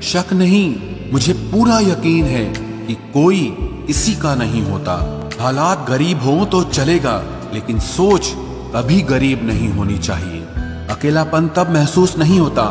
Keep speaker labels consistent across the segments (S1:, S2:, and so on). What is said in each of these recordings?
S1: शक नहीं, मुझे पूरा यकीन है कि कोई किसी का नहीं होता। हालात गरीब हों तो चलेगा, लेकिन सोच कभी गरीब नहीं होनी चाहिए। अकेलापन तब महसूस नहीं होता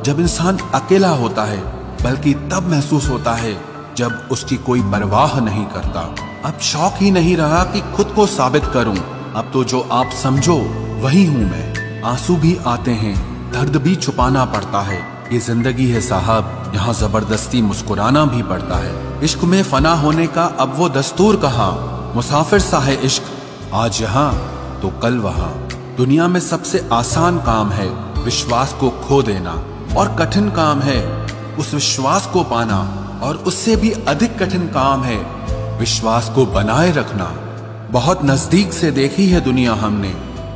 S1: जब इंसान अकेला होता है, बल्कि तब महसूस होता है जब उसकी कोई परवाह नहीं करता। अब शौक ही नहीं रहा कि खुद को साबित करूं, अब तो जो आप समझो वही हूं मैं। आंसू भी आते हैं, दर्द भी छुपाना पड़ता है, ये जिंदगी है साहब, यहाँ जबरदस्ती मुस्कुराना भी पड़ता है। इश्क में फना होने का अब वो दस्तूर कहाँ, मुसाफिर सा है इश्क, आज यहाँ तो कल वहाँ। दुनिया में सबसे आसान काम है विश्वास को खो देना, और कठिन काम है उस विश्वास को पाना, और उससे भी अधिक कठिन काम है विश्वास को बनाए रखना। बहुत नजदीक से देखी है दुनिया हमने,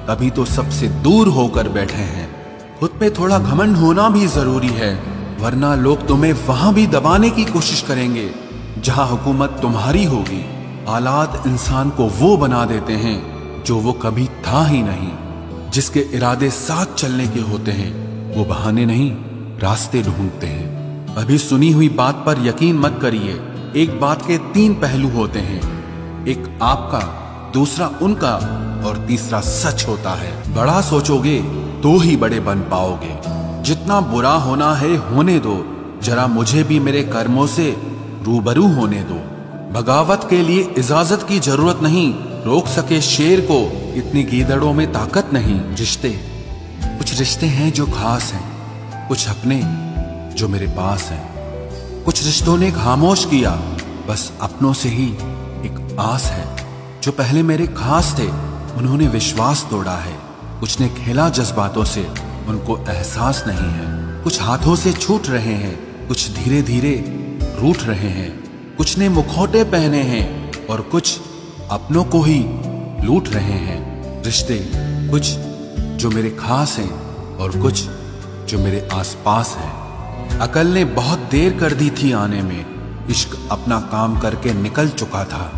S1: तभी तो सबसे दूर होकर बैठे हैं। खुद पे थोड़ा घमंड होना भी जरूरी है, वरना लोग तुम्हें वहां भी दबाने की कोशिश करेंगे जहां हुकूमत तुम्हारी होगी। हालात इंसान को वो बना देते हैं जो वो कभी था ही नहीं। जिसके इरादे साथ चलने के होते हैं वो बहाने नहीं रास्ते ढूंढते हैं। अभी सुनी हुई बात पर यकीन मत करिए, एक बात के 3 पहलू होते हैं, एक आपका, दूसरा उनका, और तीसरा सच होता है। बड़ा सोचोगे तो ही बड़े बन पाओगे। जितना बुरा होना है होने दो, जरा मुझे भी मेरे कर्मों से रूबरू होने दो। बगावत के लिए इजाजत की जरूरत नहीं, रोक सके शेर को इतनी गीदड़ों में ताकत नहीं। कुछ रिश्ते हैं जो खास हैं, कुछ अपने जो मेरे पास हैं। कुछ रिश्तों ने खामोश किया, बस अपनों से ही एक आस है। जो पहले मेरे खास थे उन्होंने विश्वास तोड़ा है। कुछ ने खेला जज्बातों से, उनको एहसास नहीं है। कुछ हाथों से छूट रहे हैं, कुछ धीरे धीरे रूठ रहे हैं। कुछ ने मुखौटे पहने हैं और कुछ अपनों को ही लूट रहे हैं। रिश्ते कुछ जो मेरे खास हैं और कुछ जो मेरे आसपास हैं। अकल ने बहुत देर कर दी थी आने में, इश्क अपना काम करके निकल चुका था।